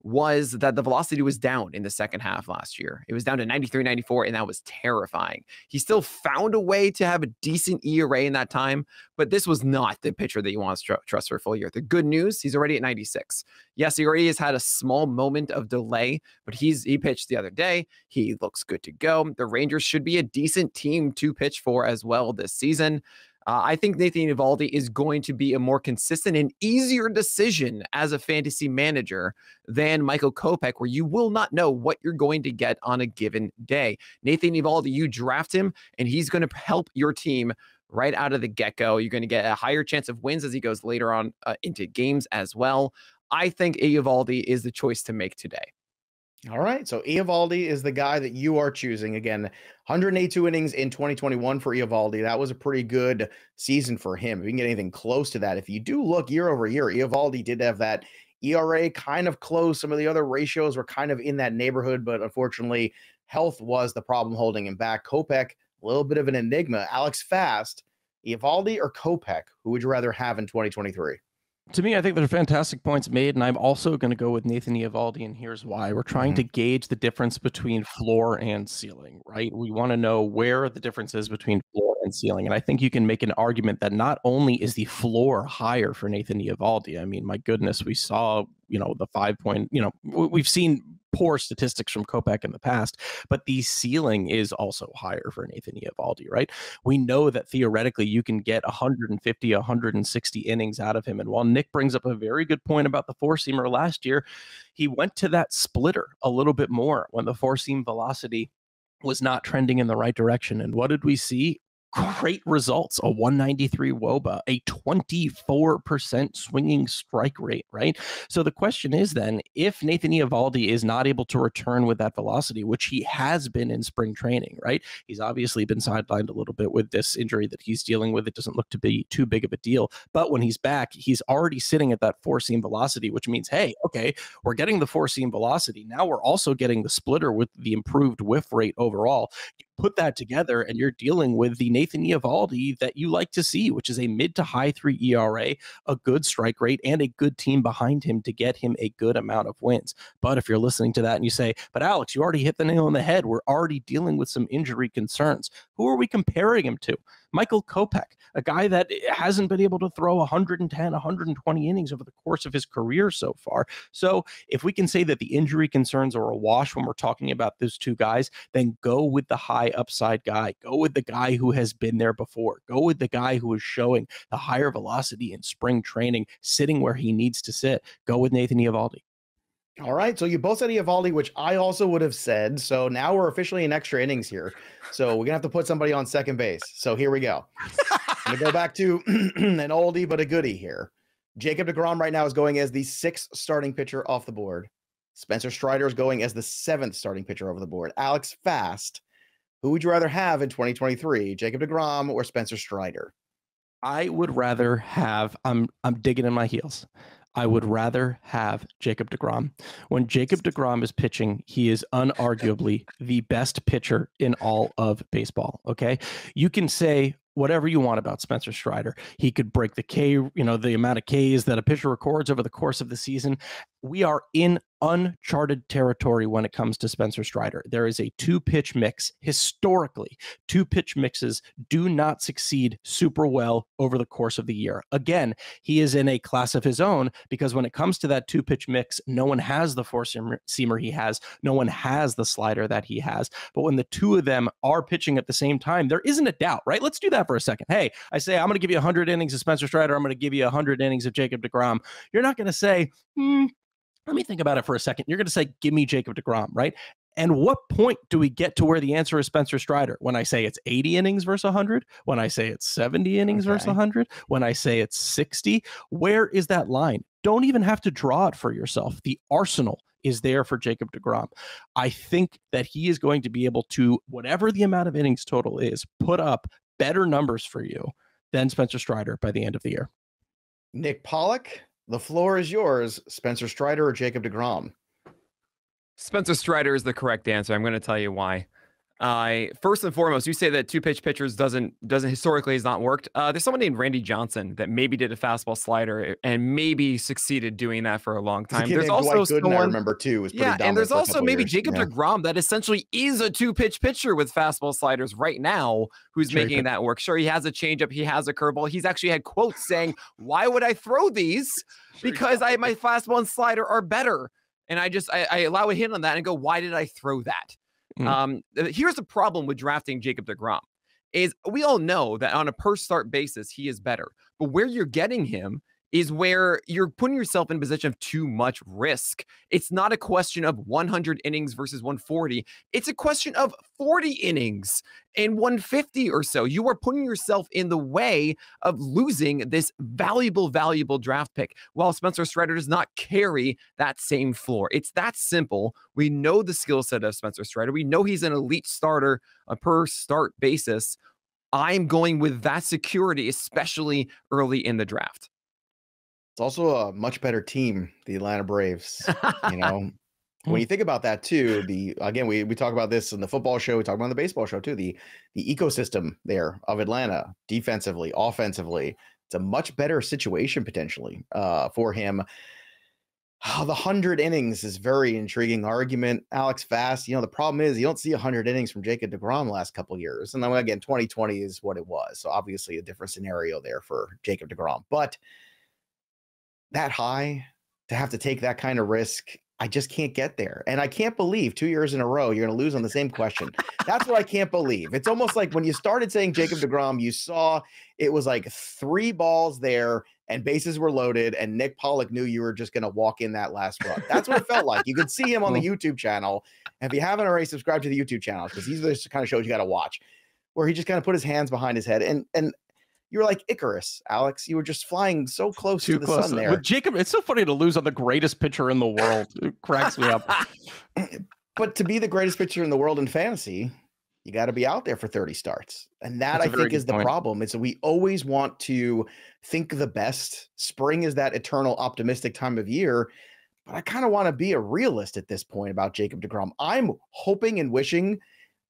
was that the velocity was down in the second half last year. It was down to 93, 94, and that was terrifying. He still found a way to have a decent ERA in that time, but this was not the pitcher that you want to trust for a full year. The good news, he's already at 96. Yes, he already has had a small moment of delay, but he pitched the other day. He looks good to go. The Rangers should be a decent team to pitch for as well this season. I think Nathan Eovaldi is going to be a more consistent and easier decision as a fantasy manager than Michael Kopech, where you will not know what you're going to get on a given day. Nathan Eovaldi, you draft him, and he's going to help your team right out of the get-go. You're going to get a higher chance of wins as he goes later on into games as well. I think Eovaldi is the choice to make today. All right. So Eovaldi is the guy that you are choosing. Again, 182 innings in 2021 for Eovaldi. That was a pretty good season for him. If you can get anything close to that, if you do look year over year, Eovaldi did have that ERA kind of close. Some of the other ratios were kind of in that neighborhood, but unfortunately, health was the problem holding him back. Kopech, a little bit of an enigma. Alex Fast, Eovaldi or Kopech? Who would you rather have in 2023? To me, I think they're fantastic points made, and I'm also going to go with Nathan Eovaldi, and here's why. We're trying to gauge the difference between floor and ceiling, right? We want to know where the difference is between floor and ceiling, and I think you can make an argument that not only is the floor higher for Nathan Eovaldi, I mean, my goodness, we saw, the 5-point, we've seen poor statistics from Kopech in the past, but the ceiling is also higher for Nathan Eovaldi, right? We know that theoretically you can get 150, 160 innings out of him. And while Nick brings up a very good point about the four-seamer last year, he went to that splitter a little bit more when the four-seam velocity was not trending in the right direction. And what did we see? Great results, a 193 WOBA, a 24% swinging strike rate, right? So the question is then, if Nathan Eovaldi is not able to return with that velocity, which he has been in spring training, right? He's obviously been sidelined a little bit with this injury that he's dealing with. It doesn't look to be too big of a deal. But when he's back, he's already sitting at that four-seam velocity, which means, hey, okay, we're getting the four-seam velocity. Now we're also getting the splitter with the improved whiff rate overall. Put that together and you're dealing with the Nathan Eovaldi that you like to see, which is a mid to high 3 ERA, a good strike rate, and a good team behind him to get him a good amount of wins. But if you're listening to that and you say, but Alex, you already hit the nail on the head. We're already dealing with some injury concerns. Who are we comparing him to? Michael Kopech, a guy that hasn't been able to throw 110, 120 innings over the course of his career so far. So if we can say that the injury concerns are a wash when we're talking about those two guys, then go with the high upside guy. Go with the guy who has been there before. Go with the guy who is showing the higher velocity in spring training, sitting where he needs to sit. Go with Nathan Eovaldi. All right, so you both said Eovaldi, which I also would have said. So now we're officially in extra innings here. So we're going to have to put somebody on second base. So here we go. I'm going to go back to an oldie but a goodie here. Jacob deGrom right now is going as the 6th starting pitcher off the board. Spencer Strider is going as the 7th starting pitcher over the board. Alex Fast, who would you rather have in 2023, Jacob deGrom or Spencer Strider? I would rather have, I'm digging in my heels. I would rather have Jacob deGrom. When Jacob deGrom is pitching, he is unarguably the best pitcher in all of baseball. Okay. You can say whatever you want about Spencer Strider. He could break the K, the amount of Ks that a pitcher records over the course of the season. We are in uncharted territory when it comes to Spencer Strider. There is a 2-pitch mix. Historically, 2-pitch mixes do not succeed super well over the course of the year. Again, he is in a class of his own because when it comes to that 2-pitch mix, no one has the four-seamer he has. No one has the slider that he has. But when the two of them are pitching at the same time, there isn't a doubt, right? Let's do that for a second. Hey, I say, I'm going to give you 100 innings of Spencer Strider. I'm going to give you 100 innings of Jacob deGrom. You're not going to say, let me think about it for a second. You're going to say, give me Jacob deGrom, right? And what point do we get to where the answer is Spencer Strider? When I say it's 80 innings versus 100? When I say it's 70 innings versus 100? When I say it's 60? Where is that line? Don't even have to draw it for yourself. The arsenal is there for Jacob deGrom. I think that he is going to be able to, whatever the amount of innings total is, put up better numbers for you than Spencer Strider by the end of the year. Nick Pollack, the floor is yours. Spencer Strider or Jacob deGrom? Spencer Strider is the correct answer. I'm going to tell you why. First and foremost, you say that 2-pitch pitchers doesn't historically has not worked. There's someone named Randy Johnson that maybe did a fastball slider and maybe succeeded doing that for a long time. There's also someone I remember too was pretty and there's also maybe Jacob deGrom that essentially is a 2-pitch pitcher with fastball sliders right now who's making that work. Sure, he has a changeup, he has a curveball. He's actually had quotes saying, "Why would I throw these? Because my fastball and slider are better." And I allow a hint on that and go, "Why did I throw that?" Here's the problem with drafting Jacob deGrom is we all know that on a per start basis, he is better, but where you're getting him is where you're putting yourself in a position of too much risk. It's not a question of 100 innings versus 140. It's a question of 40 innings and 150 or so. You are putting yourself in the way of losing this valuable draft pick, while Spencer Strider does not carry that same floor. It's that simple. We know the skill set of Spencer Strider. We know he's an elite starter, a per start basis. I'm going with that security, especially early in the draft. It's also a much better team, the Atlanta Braves. When you think about that too, we talk about this in the football show, we talk about on the baseball show too, the ecosystem there of Atlanta, defensively, offensively, it's a much better situation potentially for him. The 100 innings is very intriguing argument. Alex Fast, the problem is you don't see 100 innings from Jacob deGrom the last couple of years. And then again, 2020 is what it was. So obviously a different scenario there for Jacob deGrom. But that high, to have to take that kind of risk, I just can't get there. And I can't believe 2 years in a row you're going to lose on the same question. That's what I can't believe. It's almost like when you started saying Jacob deGrom, you saw it was like 3 balls there and bases were loaded, and Nick Pollack knew you were just going to walk in that last run. That's what it felt like. You could see him on the YouTube channel. And if you haven't already subscribed to the YouTube channel, because these are the kind of shows you got to watch, where he just kind of put his hands behind his head. And you were like Icarus, Alex. You were just flying so close to the sun there. With Jacob, it's so funny to lose on the greatest pitcher in the world. It cracks me up. But to be the greatest pitcher in the world in fantasy, you got to be out there for 30 starts. And that, I think, is the problem. It's we always want to think the best. Spring is that eternal optimistic time of year. But I kind of want to be a realist at this point about Jacob deGrom. I'm hoping and wishing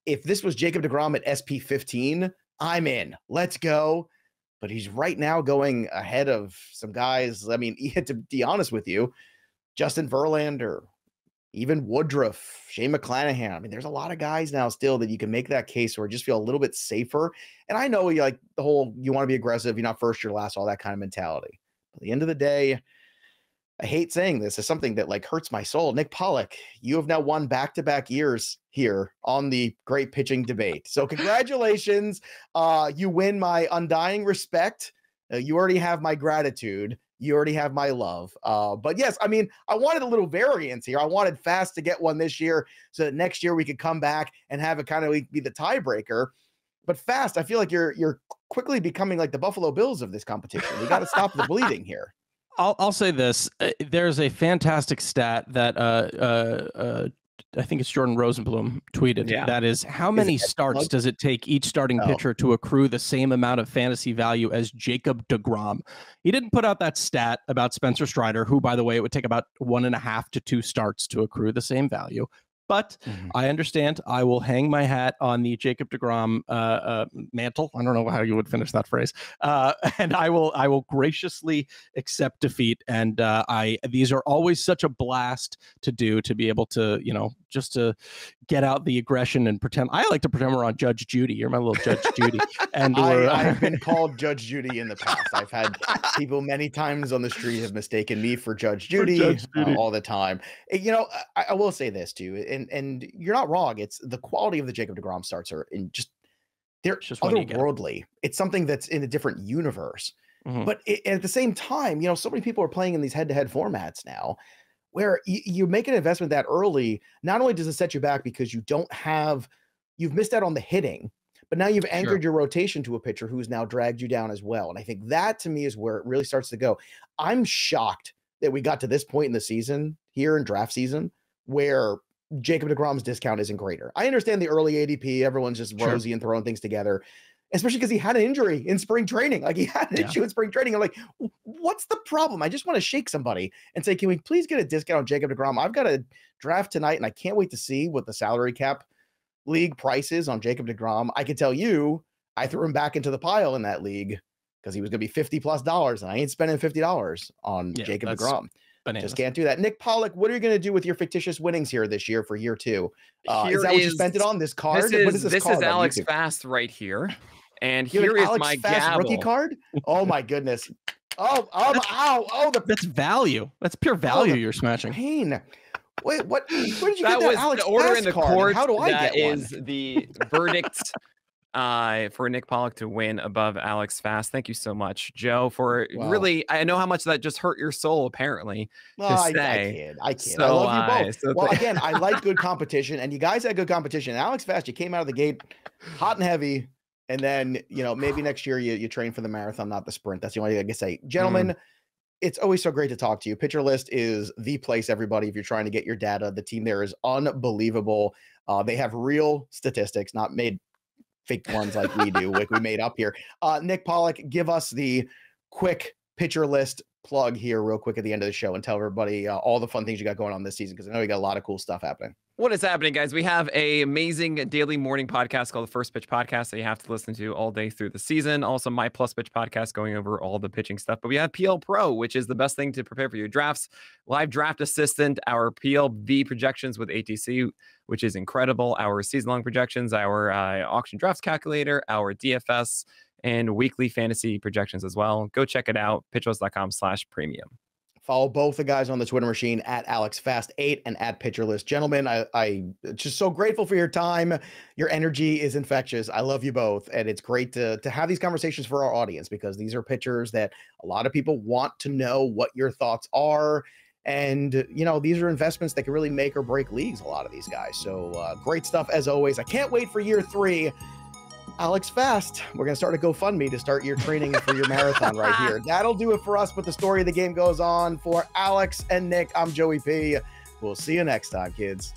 if this was Jacob deGrom at SP 15, I'm in. Let's go. But he's right now going ahead of some guys. I mean, to be honest with you, Justin Verlander, even Woodruff, Shane McClanahan. I mean, there's a lot of guys now still that you can make that case where just feel a little bit safer. And I know you like the whole, you want to be aggressive, you're not first, you're last, all that kind of mentality. At the end of the day, I hate saying this, is something that like hurts my soul. Nick Pollack, you have now won back-to-back years here on the great pitching debate. So congratulations. You win my undying respect. You already have my gratitude. You already have my love. But yes, I mean, I wanted a little variance here. I wanted Fast to get one this year so that next year we could come back and have it kind of be the tiebreaker. But Fast, I feel like you're quickly becoming like the Buffalo Bills of this competition. We got to stop the bleeding here. I'll say this. There's a fantastic stat that I think it's Jordan Rosenblum tweeted. Yeah. That is, how many starts does it take each starting pitcher to accrue the same amount of fantasy value as Jacob deGrom? He didn't put out that stat about Spencer Strider, who, by the way, it would take about 1.5 to 2 starts to accrue the same value. But I understand. I will hang my hat on the Jacob deGrom mantle. I don't know how you would finish that phrase. And I will graciously accept defeat. And these are always such a blast to do, to be able to, just to get out the aggression and pretend. I like to pretend we're on Judge Judy. You're my little Judge Judy. And I've been called Judge Judy in the past. I've had people many times on the street have mistaken me for Judge Judy, all the time. I will say this too, and you're not wrong. It's the quality of the Jacob deGrom starts are they're just otherworldly. It's something that's in a different universe. But at the same time, so many people are playing in these head-to-head formats now, where you make an investment that early. Not only does it set you back because you've missed out on the hitting, but now you've anchored your rotation to a pitcher who's now dragged you down as well. And I think that to me is where it really starts to go. I'm shocked that we got to this point in the season here in draft season where Jacob deGrom's discount isn't greater. I understand the early ADP, everyone's just rosy and throwing things together, especially because he had an injury in spring training. Like he had an issue in spring training. I'm like, what's the problem? I just want to shake somebody and say, can we please get a discount on Jacob deGrom? I've got a draft tonight and I can't wait to see what the salary cap league price is on Jacob deGrom. I can tell you, I threw him back into the pile in that league because he was going to be $50+ and I ain't spending $50 on Jacob deGrom. Bananas. Just can't do that. Nick Pollack, what are you going to do with your fictitious winnings here this year for year 2? Is that what you spent it on? This card? This is Alex Fast right here. And here is Alex my Fast rookie card. Oh my goodness. That's value. That's pure value you're smashing. Pain. Wait, what? Where did you get that Alex the order Fast in the card? court? How do I that get is one? The verdict for Nick Pollack to win above Alex Fast. Thank you so much, Joe, for really, I know how much that just hurt your soul, apparently. Well, I kid. So I love you both. Well, again, I like good competition, and you guys had good competition. Alex Fast, you came out of the gate hot and heavy, and then, maybe next year you train for the marathon, not the sprint. That's the only thing I can say. Gentlemen, it's always so great to talk to you. Pitcher List is the place, everybody, if you're trying to get your data. The team there is unbelievable. They have real statistics, not made fake ones like we do, like we made up here. Nick Pollack, give us the quick pitcher list plug here real quick at the end of the show and tell everybody all the fun things you got going on this season, because I know you got a lot of cool stuff happening. What is happening, guys? We have an amazing daily morning podcast called the First Pitch Podcast that you have to listen to all day through the season. Also, my Plus Pitch podcast going over all the pitching stuff. But we have PL Pro, which is the best thing to prepare for your drafts. Live Draft Assistant, our PLV projections with ATC, which is incredible. Our season-long projections, our auction drafts calculator, our DFS, and weekly fantasy projections as well. Go check it out, pitcherlist.com/premium. Follow both the guys on the Twitter machine at AlexFast8 and at PitcherList. Gentlemen, I just so grateful for your time. Your energy is infectious. I love you both. And it's great to have these conversations for our audience, because these are pitchers that a lot of people want to know what your thoughts are. And, you know, these are investments that can really make or break leagues, a lot of these guys. So great stuff as always. I can't wait for year 3. Alex Fast, we're going to start a GoFundMe to start your training for your marathon right here. That'll do it for us, but the story of the game goes on. For Alex and Nick, I'm Joey P. We'll see you next time, kids.